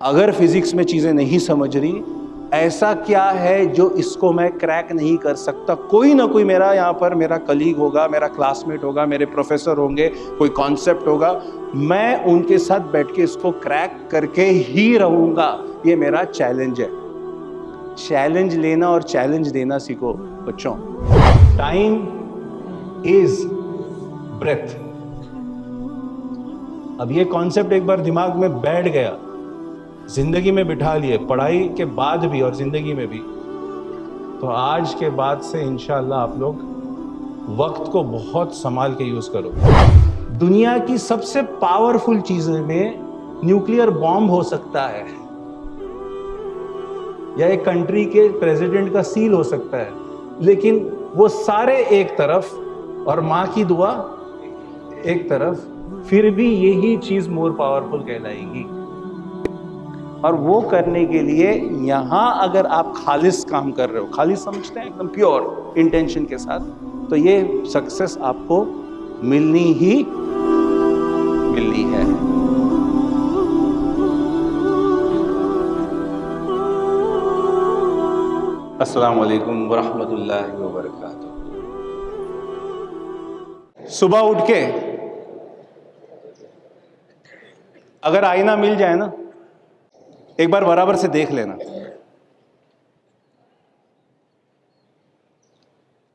अगर फिजिक्स में चीजें नहीं समझ रही, ऐसा क्या है जो इसको मैं क्रैक नहीं कर सकता? कोई ना कोई मेरा यहाँ पर मेरा कलीग होगा, मेरा क्लासमेट होगा, मेरे प्रोफेसर होंगे, कोई कॉन्सेप्ट होगा, मैं उनके साथ बैठ के इसको क्रैक करके ही रहूंगा। ये मेरा चैलेंज है। चैलेंज लेना और चैलेंज देना सीखो बच्चों। Time is breath. अब ये कॉन्सेप्ट एक बार दिमाग में बैठ गया, जिंदगी में बिठा लिए, पढ़ाई के बाद भी और जिंदगी में भी, तो आज के बाद से इंशाअल्लाह आप लोग वक्त को बहुत संभाल के यूज करो। दुनिया की सबसे पावरफुल चीजों में न्यूक्लियर बॉम्ब हो सकता है, या एक कंट्री के प्रेसिडेंट का सील हो सकता है, लेकिन वो सारे एक तरफ और मां की दुआ एक तरफ, फिर भी यही चीज मोर पावरफुल कहलाएगी। और वो करने के लिए यहां अगर आप खालिस काम कर रहे हो, खालिस समझते हैं, एकदम प्योर इंटेंशन के साथ, तो ये सक्सेस आपको मिलनी ही मिलनी है। अस्सलाम वालेकुम वरहमतुल्लाहि वबरकातुहू। सुबह उठ के अगर आईना मिल जाए ना, एक बार बराबर से देख लेना,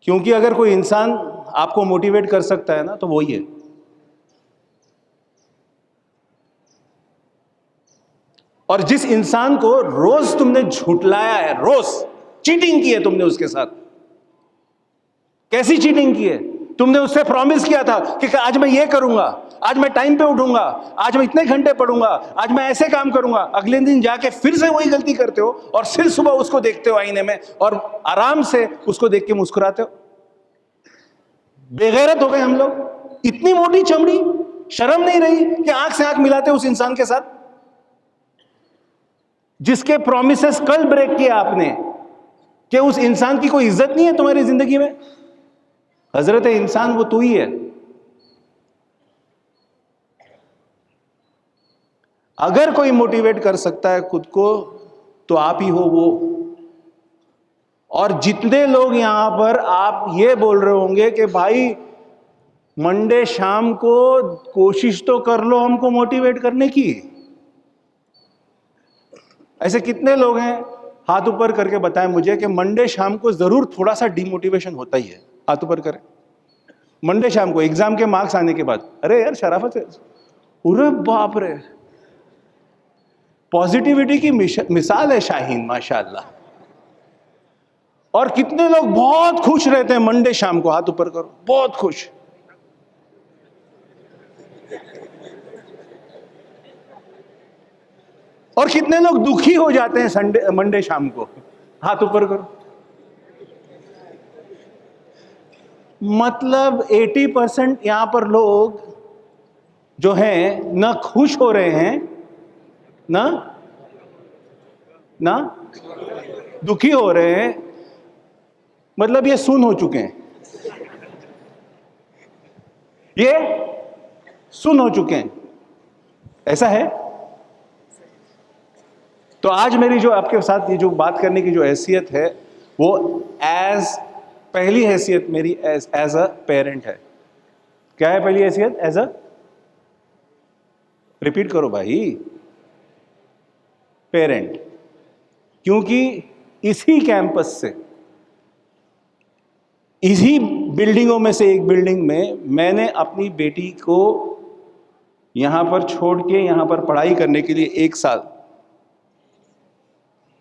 क्योंकि अगर कोई इंसान आपको मोटिवेट कर सकता है ना, तो वो ही है। और जिस इंसान को रोज तुमने झुठलाया है, रोज चीटिंग की है तुमने उसके साथ, कैसी चीटिंग की है? तुमने उससे प्रॉमिस किया था कि आज मैं ये करूंगा, आज मैं टाइम पे उठूंगा, आज मैं इतने घंटे पढ़ूंगा, आज मैं ऐसे काम करूंगा, अगले दिन जाके फिर से वही गलती करते हो और फिर सुबह उसको देखते हो आईने में और आराम से उसको देख के मुस्कुराते हो। बेगैरत हो गए हम लोग। इतनी मोटी चमड़ी, शर्म नहीं रही कि आंख से आंख मिलाते उस इंसान के साथ जिसके प्रॉमिसेस कल ब्रेक किया आपने, कि उस इंसान की कोई इज्जत नहीं है तुम्हारी जिंदगी में? हजरत इंसान वो तू ही है। अगर कोई मोटिवेट कर सकता है खुद को, तो आप ही हो वो। और जितने लोग यहां पर आप ये बोल रहे होंगे कि भाई मंडे शाम को कोशिश तो कर लो हमको मोटिवेट करने की, ऐसे कितने लोग हैं? हाथ ऊपर करके बताएं मुझे कि मंडे शाम को जरूर थोड़ा सा डिमोटिवेशन होता ही है। हाथ ऊपर करें। मंडे शाम को एग्जाम के मार्क्स आने के बाद, अरे यार शराफत है, अरे बाप रे, पॉजिटिविटी की मिसाल है शाहीन, माशाल्लाह। और कितने लोग बहुत खुश रहते हैं मंडे शाम को? हाथ ऊपर करो, बहुत खुश। और कितने लोग दुखी हो जाते हैं मंडे शाम को? हाथ ऊपर करो। मतलब 80% यहां पर लोग जो हैं ना खुश हो रहे हैं ना दुखी हो रहे हैं। मतलब ये सुन हो चुके हैं, ये सुन हो चुके हैं। ऐसा है। तो आज मेरी जो आपके साथ ये जो बात करने की जो हैसियत है, वो पहली हैसियत मेरी एज अ पेरेंट है। क्या है पहली हैसियत? एज अ, रिपीट करो भाई, पेरेंट। क्योंकि इसी कैंपस से, इसी बिल्डिंगों में से एक बिल्डिंग में मैंने अपनी बेटी को यहां पर छोड़ के यहां पर पढ़ाई करने के लिए 1 साल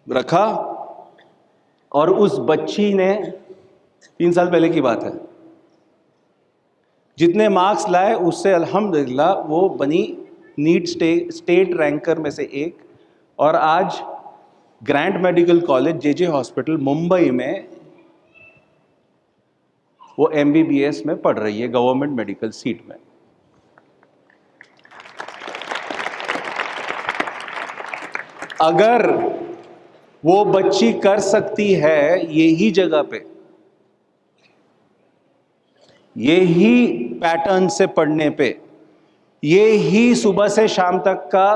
रखा, और उस बच्ची ने 3 साल पहले की बात है, जितने मार्क्स लाए उससे अल्हम्दुलिल्लाह वो बनी नीट स्टेट रैंकर में से एक, और आज grand medical college JJ hospital Mumbai में वो MBBS में पढ़ रही है, गवर्नमेंट मेडिकल सीट में। अगर वो बच्ची कर सकती है यही जगह पे, यही पैटर्न से पढ़ने पे, ये ही सुबह से शाम तक का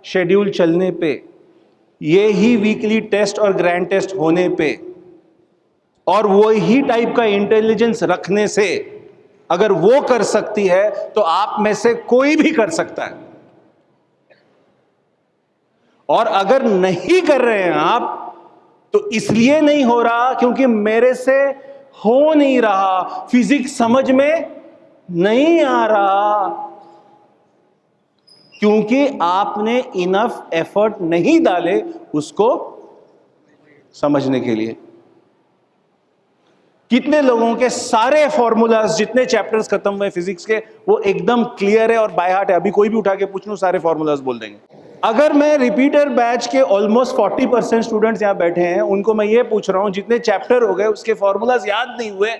शेड्यूल चलने पे, ये ही वीकली टेस्ट और ग्रैंड टेस्ट होने पे और वो ही टाइप का इंटेलिजेंस रखने से अगर वो कर सकती है तो आप में से कोई भी कर सकता है। और अगर नहीं कर रहे हैं आप तो इसलिए नहीं हो रहा क्योंकि मेरे से हो नहीं रहा, फिजिक्स समझ में नहीं आ रहा, क्योंकि आपने इनफ एफर्ट नहीं डाले उसको समझने के लिए। कितने लोगों के सारे फॉर्मूलाज जितने चैप्टर्स खत्म हुए फिजिक्स के वो एकदम क्लियर है और बाय हार्ट है, अभी कोई भी उठा के पूछ लो सारे फॉर्मूलाज बोल देंगे। अगर मैं रिपीटर बैच के ऑलमोस्ट 40% स्टूडेंट्स यहां बैठे हैं, उनको मैं ये पूछ रहा हूं जितने चैप्टर हो गए उसके फॉर्मूलाज याद नहीं हुए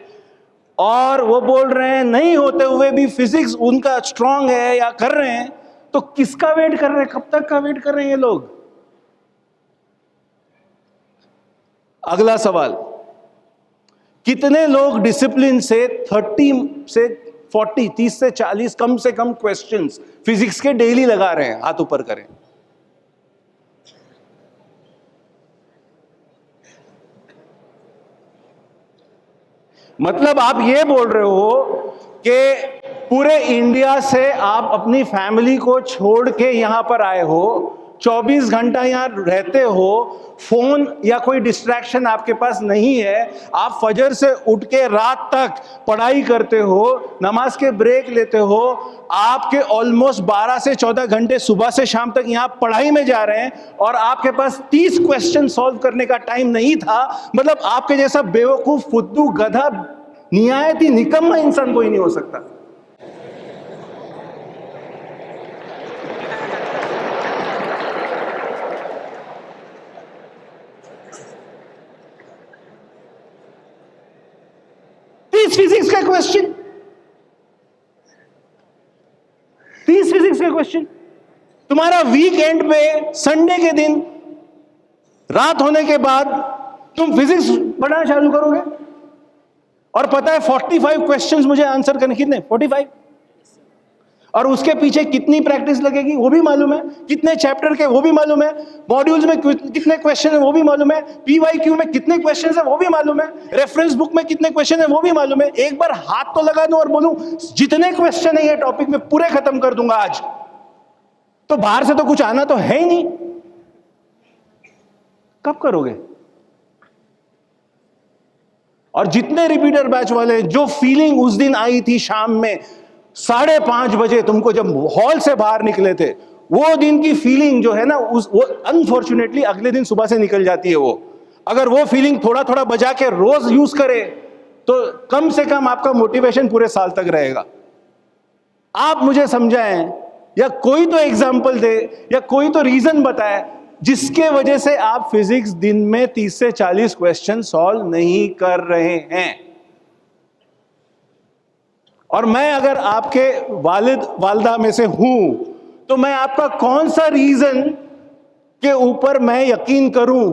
और वो बोल रहे हैं नहीं होते हुए भी फिजिक्स उनका स्ट्रांग है या कर रहे हैं, तो किसका वेट कर रहे हैं? कब तक का वेट कर रहे हैं ये लोग? अगला सवाल, कितने लोग डिसिप्लिन से 30 से 40 कम से कम क्वेश्चंस फिजिक्स के डेली लगा रहे हैं? हाथ ऊपर करें। मतलब आप ये बोल रहे हो कि पूरे इंडिया से आप अपनी फैमिली को छोड़ के यहां पर आए हो, 24 घंटा यहां रहते हो, फोन या कोई डिस्ट्रैक्शन आपके पास नहीं है, आप फजर से उठ के रात तक पढ़ाई करते हो, नमाज के ब्रेक लेते हो, आपके ऑलमोस्ट 12 से 14 घंटे सुबह से शाम तक यहां पढ़ाई में जा रहे हैं और आपके पास 30 क्वेश्चन सॉल्व करने का टाइम नहीं था। मतलब आपके जैसा बेवकूफ, फुद्दू, गधा, निहायती निकम्मा इंसान कोई नहीं हो सकता। फिजिक्स का क्वेश्चन, 30 फिजिक्स का क्वेश्चन, तुम्हारा वीकेंड पे संडे के दिन रात होने के बाद तुम फिजिक्स पढ़ना चालू करोगे और पता है 45 क्वेश्चंस मुझे आंसर करने, कितने? 45। और उसके पीछे कितनी प्रैक्टिस लगेगी वो भी मालूम है, कितने चैप्टर के वो भी मालूम है, मॉड्यूल्स में कितने क्वेश्चन है वो भी मालूम है, पीवाईक्यू में कितने क्वेश्चन है वो भी मालूम है, रेफरेंस बुक में कितने क्वेश्चन है वो भी मालूम है। एक बार हाथ तो लगा दूं और बोलूं जितने क्वेश्चन है ये टॉपिक में पूरे खत्म कर दूंगा आज, तो बाहर से तो कुछ आना तो है ही नहीं। कब करोगे? और जितने रिपीटर बैच वाले, जो फीलिंग उस दिन आई थी शाम में 5:30 बजे तुमको जब हॉल से बाहर निकले थे, वो दिन की फीलिंग जो है ना, वो अनफॉर्चुनेटली अगले दिन सुबह से निकल जाती है। वो अगर वो फीलिंग थोड़ा थोड़ा बजा के रोज यूज करे तो कम से कम आपका मोटिवेशन पूरे साल तक रहेगा। आप मुझे समझाएं या कोई तो एग्जाम्पल दे या कोई तो रीजन बताए जिसके वजह से आप फिजिक्स दिन में 30 से 40 क्वेश्चन सॉल्व नहीं कर रहे हैं। और मैं अगर आपके वालिद वालदा में से हूं तो मैं आपका कौन सा रीजन के ऊपर मैं यकीन करूं?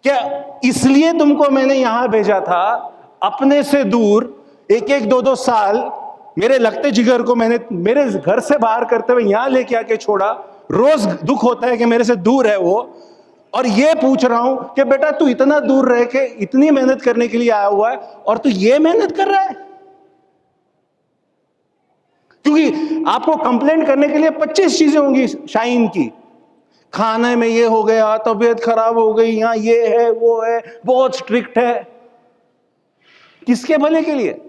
क्या इसलिए तुमको मैंने यहां भेजा था अपने से दूर, 1-1, 2-2 साल मेरे लगते जिगर को मैंने मेरे घर से बाहर करते हुए यहां लेके आके छोड़ा। रोज दुख होता है कि मेरे से दूर है वो, और ये पूछ रहा हूं कि बेटा तू इतना दूर रह के इतनी मेहनत करने के लिए आया हुआ है और तू ये मेहनत कर रहा है। क्योंकि आपको कंप्लेंट करने के लिए 25 चीजें होंगी शाइन की, खाने में ये हो गया, तबीयत खराब हो गई, यहां ये है वो है, बहुत स्ट्रिक्ट है। किसके भले के लिए?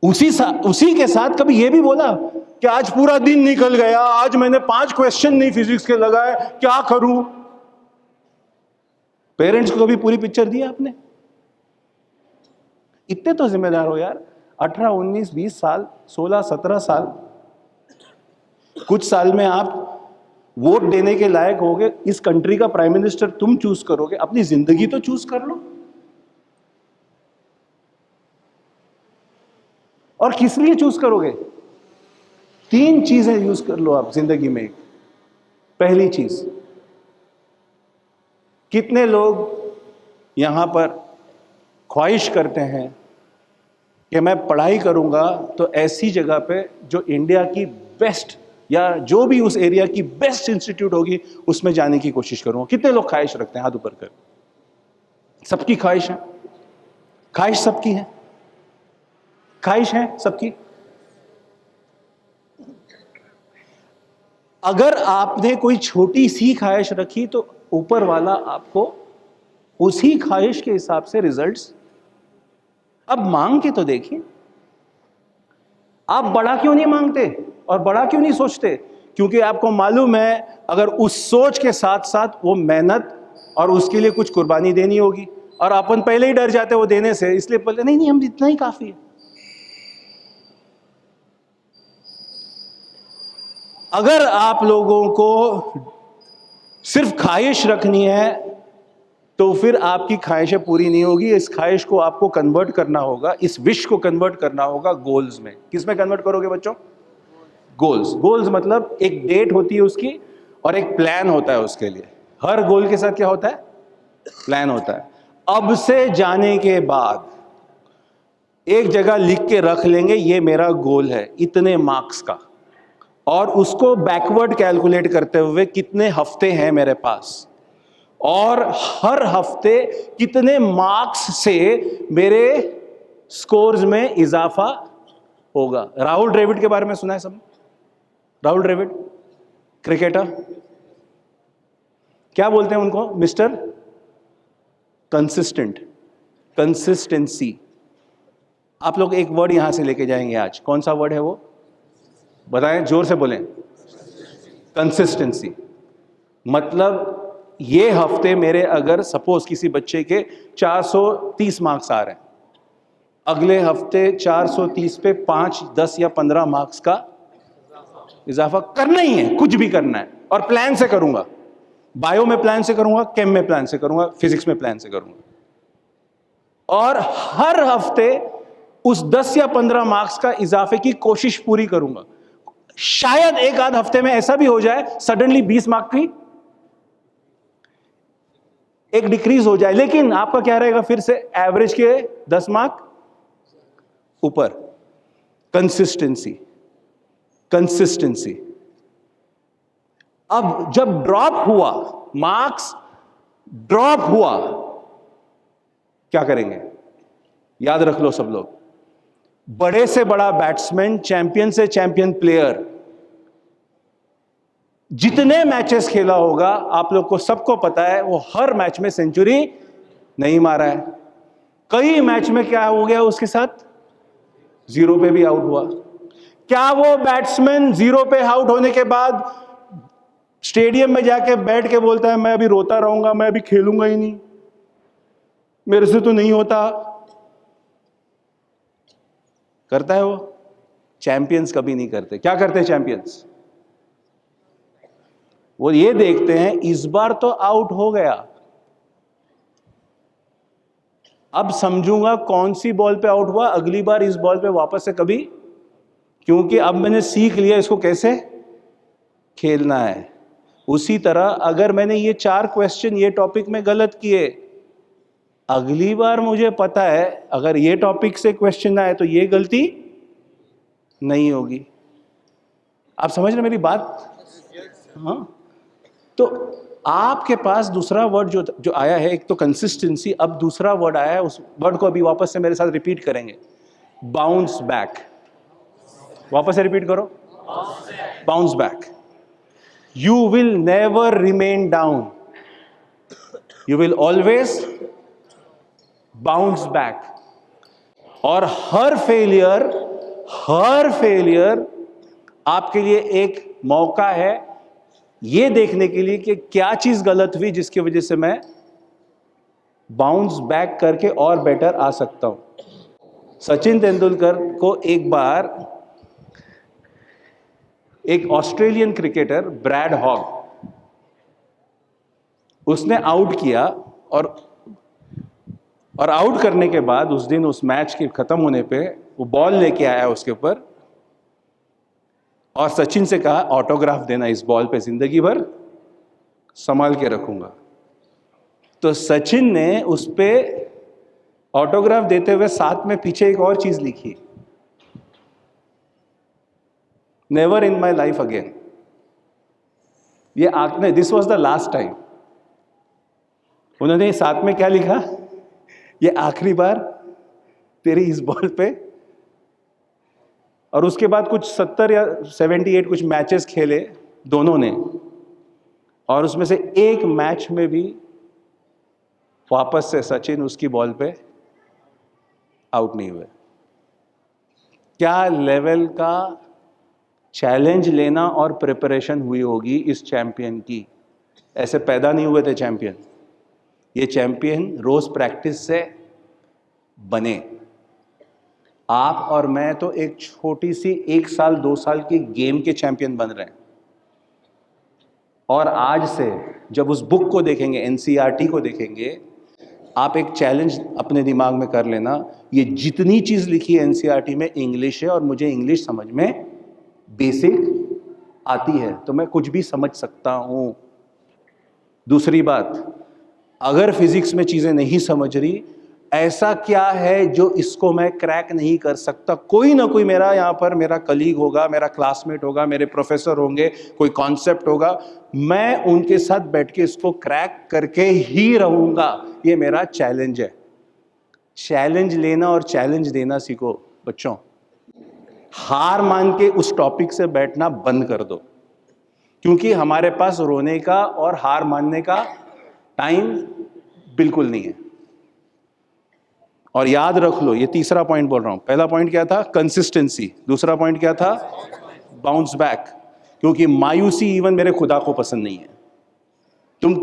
उसी के साथ कभी ये भी बोला कि आज पूरा दिन निकल गया, आज मैंने 5 क्वेश्चन नहीं फिजिक्स के लगाए, क्या करूं? पेरेंट्स को कभी पूरी पिक्चर दी आपने? इतने तो जिम्मेदार हो यार। 18, 19, 20 साल, 16, 17 साल, कुछ साल में आप वोट देने के लायक होगे, इस कंट्री का प्राइम मिनिस्टर तुम चूज करोगे, अपनी जिंदगी तो चूज कर लो। और किस लिए चूज करोगे? 3 चीजें यूज कर लो आप जिंदगी में। पहली चीज, कितने लोग यहां पर ख्वाहिश करते हैं कि मैं पढ़ाई करूंगा तो ऐसी जगह पे जो इंडिया की बेस्ट या जो भी उस एरिया की बेस्ट इंस्टीट्यूट होगी उसमें जाने की कोशिश करूंगा। कितने लोग ख्वाहिश रखते हैं? हाथ ऊपर कर। सबकी ख्वाहिश है, ख्वाहिश सबकी है, ख्वाहिश है सबकी। अगर आपने कोई छोटी सी ख्वाहिश रखी तो ऊपर वाला आपको उसी ख्वाहिश के हिसाब से रिजल्ट्स। अब मांग के तो देखिए, आप बड़ा क्यों नहीं मांगते और बड़ा क्यों नहीं सोचते? क्योंकि आपको मालूम है अगर उस सोच के साथ साथ वो मेहनत और उसके लिए कुछ कुर्बानी देनी होगी, और अपन पहले ही डर जाते वो देने से, इसलिए बोलते नहीं नहीं हम इतना ही काफी है। अगर आप लोगों को सिर्फ ख्वाहिश रखनी है तो फिर आपकी ख्वाहिशें पूरी नहीं होगी। इस ख्वाहिश को आपको कन्वर्ट करना होगा, इस विश को कन्वर्ट करना होगा गोल्स में। किस में कन्वर्ट करोगे बच्चों? गोल्स। गोल्स मतलब एक डेट होती है उसकी और एक प्लान होता है उसके लिए। हर गोल के साथ क्या होता है? प्लान होता है। अब से जाने के बाद एक जगह लिख के रख लेंगे ये मेरा गोल है इतने मार्क्स का, और उसको बैकवर्ड कैलकुलेट करते हुए कितने हफ्ते हैं मेरे पास, और हर हफ्ते कितने मार्क्स से मेरे स्कोर्स में इजाफा होगा। राहुल द्रविड़ के बारे में सुना है सब? राहुल द्रविड़ क्रिकेटर, क्या बोलते हैं उनको? Mister consistent, consistency. आप लोग एक वर्ड यहां से लेके जाएंगे आज। कौन सा वर्ड है वो? बताएं, जोर से बोलें। कंसिस्टेंसी। मतलब ये हफ्ते मेरे अगर सपोज किसी बच्चे के 430 मार्क्स आ रहे हैं, अगले हफ्ते 430 पे 5, 10 या 15 मार्क्स का इजाफा करना ही है, कुछ भी करना है। और प्लान से करूंगा, बायो में प्लान से करूंगा, केम में प्लान से करूंगा, फिजिक्स में प्लान से करूंगा, और हर हफ्ते उस 10 या 15 मार्क्स का इजाफे की कोशिश पूरी करूंगा। शायद एक आध हफ्ते में ऐसा भी हो जाए सडनली 20 मार्क की एक डिक्रीज हो जाए, लेकिन आपका क्या रहेगा? फिर से एवरेज के 10 मार्क ऊपर। Consistency, consistency. अब जब ड्रॉप हुआ, मार्क्स ड्रॉप हुआ, क्या करेंगे? याद रख लो सब लोग, बड़े से बड़ा बैट्समैन, चैंपियन से चैंपियन प्लेयर, जितने मैचेस खेला होगा आप लोग को सबको पता है वो हर मैच में सेंचुरी नहीं मारा है। कई मैच में क्या हो गया उसके साथ? जीरो पे भी आउट हुआ। क्या वो बैट्समैन जीरो पे आउट होने के बाद स्टेडियम में जाके बैठ के बोलता है मैं अभी रोता रहूंगा, मैं अभी खेलूंगा ही नहीं, मेरे से तो नहीं होता? करता है वो? चैंपियंस कभी नहीं करते। क्या करते हैं चैंपियंस? वो ये देखते हैं इस बार तो आउट हो गया, अब समझूंगा कौन सी बॉल पे आउट हुआ, अगली बार इस बॉल पे वापस से कभी, क्योंकि अब मैंने सीख लिया इसको कैसे खेलना है। उसी तरह अगर मैंने ये 4 क्वेश्चन ये टॉपिक में गलत किए, अगली बार मुझे पता है अगर ये टॉपिक से क्वेश्चन आए तो ये गलती नहीं होगी। आप समझ रहे मेरी बात? हाँ। तो आपके पास दूसरा वर्ड जो आया है, एक तो कंसिस्टेंसी, अब दूसरा वर्ड आया है, उस वर्ड को अभी वापस से मेरे साथ रिपीट करेंगे। Bounce back. वापस से रिपीट करो। Bounce back. You will never remain down, you will always bounce back. और हर फेलियर आपके लिए एक मौका है ये देखने के लिए कि क्या चीज गलत हुई जिसकी वजह से मैं बाउंस बैक करके और बेटर आ सकता हूं। सचिन तेंदुलकर को एक बार एक ऑस्ट्रेलियन क्रिकेटर ब्रैड हॉग, उसने आउट किया, और आउट करने के बाद उस दिन उस मैच के खत्म होने पे वो बॉल लेके आया उसके ऊपर और सचिन से कहा ऑटोग्राफ देना इस बॉल पे, जिंदगी भर संभाल के रखूंगा। तो सचिन ने उस पे ऑटोग्राफ देते हुए साथ में पीछे एक और चीज लिखी, never in my life again. ये आपने, this was the last time. उन्होंने साथ में क्या लिखा, ये आखिरी बार तेरी इस बॉल पे। और उसके बाद कुछ 70 या 78 कुछ मैचेस खेले दोनों ने, और उसमें से एक मैच में भी वापस से सचिन उसकी बॉल पे आउट नहीं हुए। क्या लेवल का चैलेंज लेना और प्रिपरेशन हुई होगी इस चैंपियन की। ऐसे पैदा नहीं हुए थे चैंपियन, ये चैंपियन रोज प्रैक्टिस से बने। आप और मैं तो एक छोटी सी 1 साल 2 साल की गेम के चैंपियन बन रहे हैं। और आज से जब उस बुक को देखेंगे, एनसीईआरटी को देखेंगे, आप एक चैलेंज अपने दिमाग में कर लेना, ये जितनी चीज लिखी है एनसीईआरटी में इंग्लिश है, और मुझे इंग्लिश समझ में बेसिक आती है, तो मैं कुछ भी समझ सकता हूं। दूसरी बात, अगर फिजिक्स में चीजें नहीं समझ रही, ऐसा क्या है जो इसको मैं क्रैक नहीं कर सकता। कोई ना कोई मेरा यहाँ पर मेरा कलीग होगा, मेरा क्लासमेट होगा, मेरे प्रोफेसर होंगे, कोई कॉन्सेप्ट होगा, मैं उनके साथ बैठ के इसको क्रैक करके ही रहूंगा। ये मेरा चैलेंज है। चैलेंज लेना और चैलेंज देना सीखो बच्चों। हार मान के उस टॉपिक से बैठना बंद कर दो, क्योंकि हमारे पास रोने का और हार मानने का टाइम बिल्कुल नहीं है। और याद रख लो, ये तीसरा पॉइंट बोल रहा हूं। पहला पॉइंट क्या था, कंसिस्टेंसी। दूसरा पॉइंट क्या था, बाउंस बैक। क्योंकि मायूसी इवन मेरे खुदा को पसंद नहीं है। तुम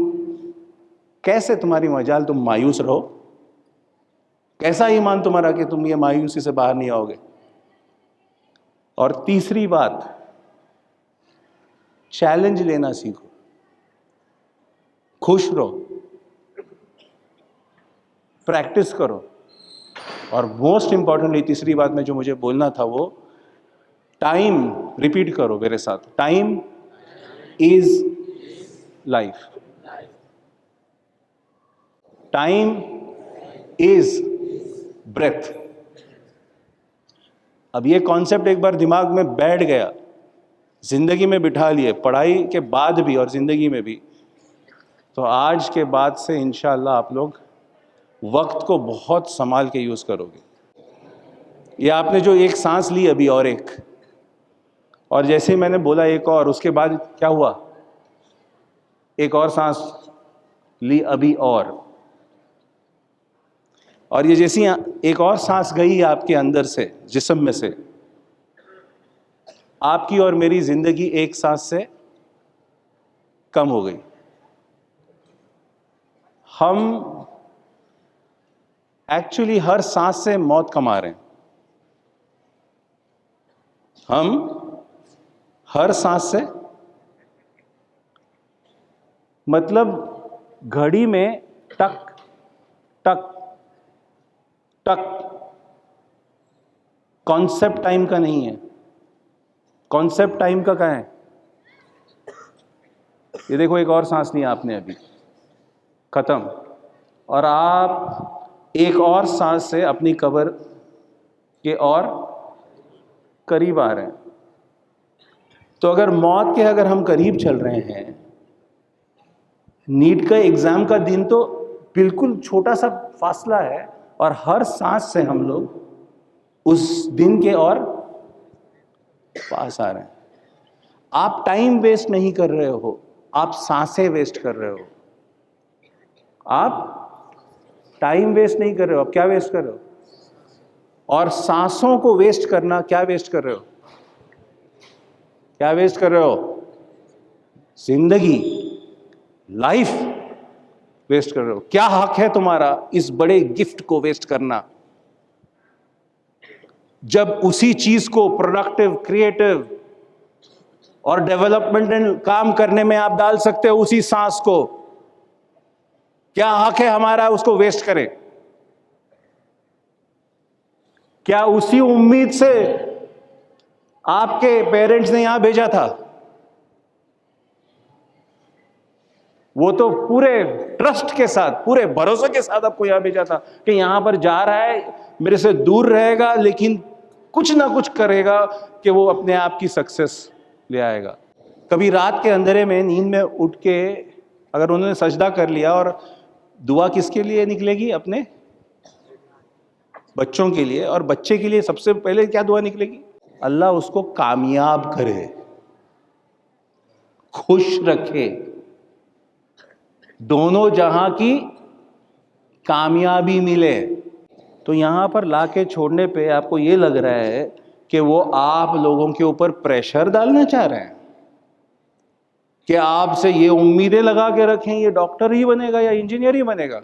कैसे, तुम्हारी मजाल तुम मायूस रहो, कैसा ईमान तुम्हारा कि तुम ये मायूसी से बाहर नहीं आओगे। और तीसरी बात, चैलेंज लेना सीखो, खुश रहो, प्रैक्टिस करो। और मोस्ट इंपॉर्टेंटली तीसरी बात में जो मुझे बोलना था वो, टाइम, रिपीट करो मेरे साथ, time is life. Time is breath. अब ये कॉन्सेप्ट एक बार दिमाग में बैठ गया, जिंदगी में बिठा लिए, पढ़ाई के बाद भी और जिंदगी में भी, तो आज के बाद से इंशाअल्लाह आप लोग वक्त को बहुत संभाल के यूज करोगे। ये आपने जो एक सांस ली अभी और एक, और जैसे ही मैंने बोला एक और, उसके बाद क्या हुआ, एक और सांस ली अभी और ये जैसी एक और सांस गई आपके अंदर से, जिस्म में से, आपकी और मेरी जिंदगी एक सांस से कम हो गई। हम एक्चुअली हर सांस से मौत कमा रहे हैं। हम हर सांस से, मतलब घड़ी में टक टक टक, कॉन्सेप्ट टाइम का नहीं है। कॉन्सेप्ट टाइम का क्या है, ये देखो एक और सांस ली आपने अभी, खत्म, और आप एक और सांस से अपनी कब्र के और करीब आ रहे हैं। तो अगर मौत के अगर हम करीब चल रहे हैं, नीट का एग्जाम का दिन तो बिल्कुल छोटा सा फासला है, और हर सांस से हम लोग उस दिन के और पास आ रहे हैं। आप टाइम वेस्ट नहीं कर रहे हो, आप सांसें वेस्ट कर रहे हो। आप टाइम वेस्ट नहीं कर रहे हो, आप क्या वेस्ट कर रहे हो? और सांसों को वेस्ट करना, क्या वेस्ट कर रहे हो? क्या वेस्ट कर रहे हो? जिंदगी, लाइफ वेस्ट कर रहे हो। क्या हक है तुम्हारा इस बड़े गिफ्ट को वेस्ट करना, जब उसी चीज को प्रोडक्टिव, क्रिएटिव और डेवलपमेंटल काम करने में आप डाल सकते हो उसी सांस को। क्या हक है हमारा उसको वेस्ट करें? क्या उसी उम्मीद से आपके पेरेंट्स ने यहां भेजा था? वो तो पूरे ट्रस्ट के साथ, पूरे भरोसे के साथ आपको यहां भेजा था कि यहां पर जा रहा है, मेरे से दूर रहेगा लेकिन कुछ ना कुछ करेगा कि वो अपने आप की सक्सेस ले आएगा। कभी रात के अंधेरे में नींद में उठ के अगर उन्होंने सजदा कर लिया, और दुआ किसके लिए निकलेगी? अपने बच्चों के लिए। और बच्चे के लिए सबसे पहले क्या दुआ निकलेगी? अल्लाह उसको कामयाब करे, खुश रखे, दोनों जहां की कामयाबी मिले। तो यहां पर लाके छोड़ने पे आपको ये लग रहा है कि वो आप लोगों के ऊपर प्रेशर डालना चाह रहे हैं कि आपसे ये उम्मीदें लगा के रखें ये डॉक्टर ही बनेगा या इंजीनियर ही बनेगा।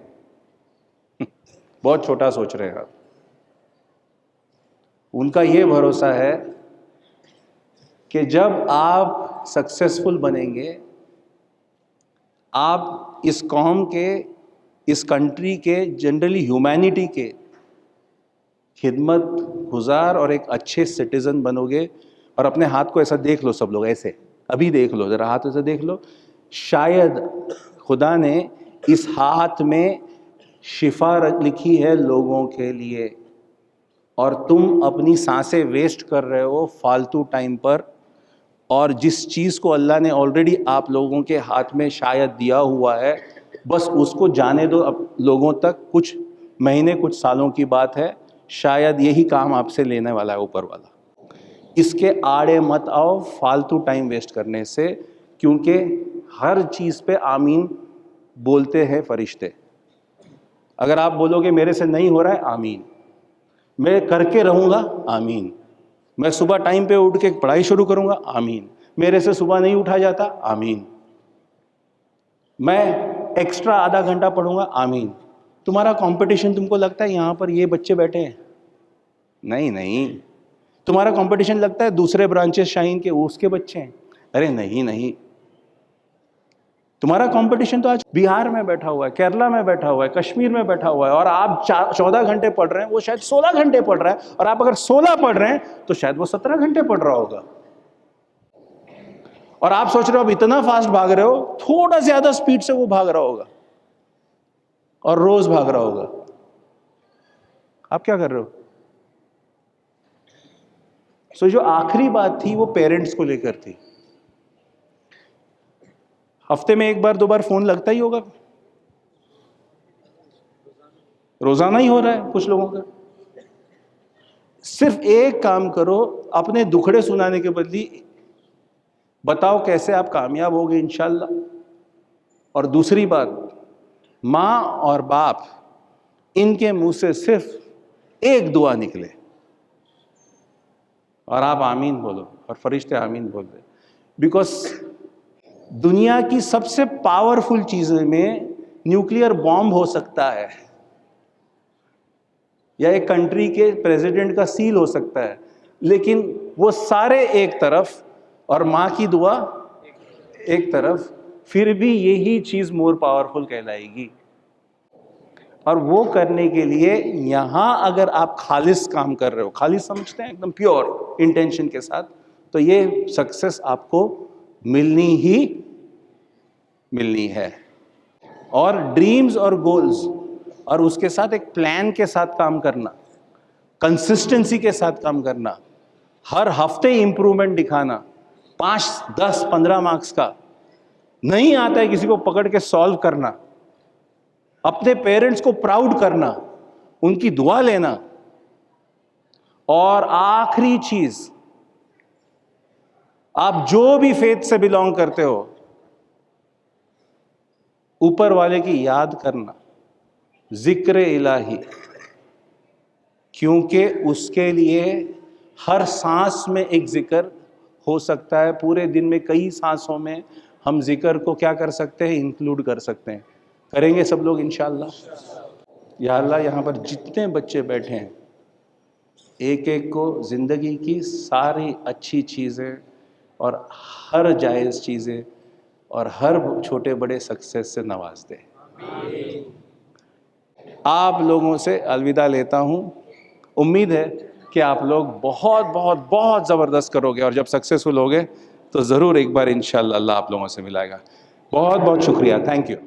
बहुत छोटा सोच रहे हैं आप। उनका ये भरोसा है कि जब आप सक्सेसफुल बनेंगे, आप इस कौम के, इस कंट्री के, जनरली ह्यूमैनिटी के खिदमत गुजार और एक अच्छे सिटीजन बनोगे। और अपने हाथ को ऐसा देख लो सब लोग, ऐसे अभी देख लो, जरा हाथ ऐसे देख लो। शायद खुदा ने इस हाथ में शिफा लिखी है लोगों के लिए, और तुम अपनी सांसें वेस्ट कर रहे हो फालतू टाइम पर। और जिस चीज़ को अल्लाह ने ऑलरेडी आप लोगों के हाथ में शायद दिया हुआ है, बस उसको जाने दो अब लोगों तक। कुछ महीने, कुछ सालों की बात है, शायद यही काम आपसे लेने वाला है ऊपर वाला। इसके आड़े मत आओ फालतू टाइम वेस्ट करने से, क्योंकि हर चीज़ पे आमीन बोलते हैं फरिश्ते। अगर आप बोलोगे मेरे से नहीं हो रहा है, आमीन। मैं करके रहूँगा, आमीन। मैं सुबह टाइम पे उठ के पढ़ाई शुरू करूँगा, आमीन। मेरे से सुबह नहीं उठा जाता, आमीन। मैं एक्स्ट्रा आधा घंटा पढ़ूंगा, आमीन। तुम्हारा कंपटीशन तुमको लगता है यहाँ पर ये बच्चे बैठे हैं? नहीं नहीं। तुम्हारा कंपटीशन लगता है दूसरे ब्रांचेस शाहीन के, उसके बच्चे हैं? अरे नहीं नहीं। तुम्हारा कंपटीशन तो आज बिहार में बैठा हुआ है, केरला में बैठा हुआ है, कश्मीर में बैठा हुआ है, और आप 14 घंटे पढ़ रहे हैं, वो शायद 16 घंटे पढ़ रहा है। और आप अगर 16 पढ़ रहे हैं तो शायद वो 17 घंटे पढ़ रहा होगा। और आप सोच रहे हो अब इतना फास्ट भाग रहे हो, थोड़ा ज्यादा स्पीड से वो भाग रहा होगा और रोज भाग रहा होगा। आप क्या कर रहे हो? सो जो आखिरी बात थी वो पेरेंट्स को लेकर थी। हफ्ते में एक बार दो बार फोन लगता ही होगा, रोजाना ही हो रहा है कुछ लोगों का। सिर्फ एक काम करो, अपने दुखड़े सुनाने के बदले बताओ कैसे आप कामयाब होगे इंशाल्लाह। और दूसरी बात, माँ और बाप इनके मुंह से सिर्फ एक दुआ निकले और आप आमीन बोलो और फरिश्ते आमीन बोल दे। बिकॉज दुनिया की सबसे पावरफुल चीज़ों में न्यूक्लियर बॉम्ब हो सकता है, या एक कंट्री के प्रेसिडेंट का सील हो सकता है, लेकिन वो सारे एक तरफ और माँ की दुआ एक तरफ, फिर भी यही चीज़ मोर पावरफुल कहलाएगी। और वो करने के लिए यहाँ अगर आप खालिस काम कर रहे हो, खालिस समझते हैं, एकदम प्योर इंटेंशन के साथ, तो ये सक्सेस आपको मिलनी ही मिलनी है। और ड्रीम्स और गोल्स और उसके साथ एक प्लान के साथ काम करना, कंसिस्टेंसी के साथ काम करना, हर हफ्ते इंप्रूवमेंट दिखाना, 5, 10, 15 मार्क्स का नहीं आता है किसी को पकड़ के सॉल्व करना, अपने पेरेंट्स को प्राउड करना, उनकी दुआ लेना, और आखिरी चीज, आप जो भी फेथ से बिलोंग करते हो, ऊपर वाले की याद करना, जिक्र इलाही, क्योंकि उसके लिए हर सांस में एक जिक्र हो सकता है। पूरे दिन में कई सांसों में हम जिक्र को क्या कर सकते हैं, इंक्लूड कर सकते हैं। करेंगे सब लोग इंशाअल्लाह। या अल्लाह, यहाँ पर जितने बच्चे बैठे हैं, एक एक को ज़िंदगी की सारी अच्छी चीज़ें और हर जायज़ चीज़ें और हर छोटे बड़े सक्सेस से नवाज दे। आप लोगों से अलविदा लेता हूँ। उम्मीद है कि आप लोग बहुत बहुत बहुत ज़बरदस्त करोगे, और जब सक्सेसफुल होगे तो ज़रूर एक बार इंशाअल्लाह अल्लाह आप लोगों से मिलाएगा। बहुत बहुत शुक्रिया, थैंक यू।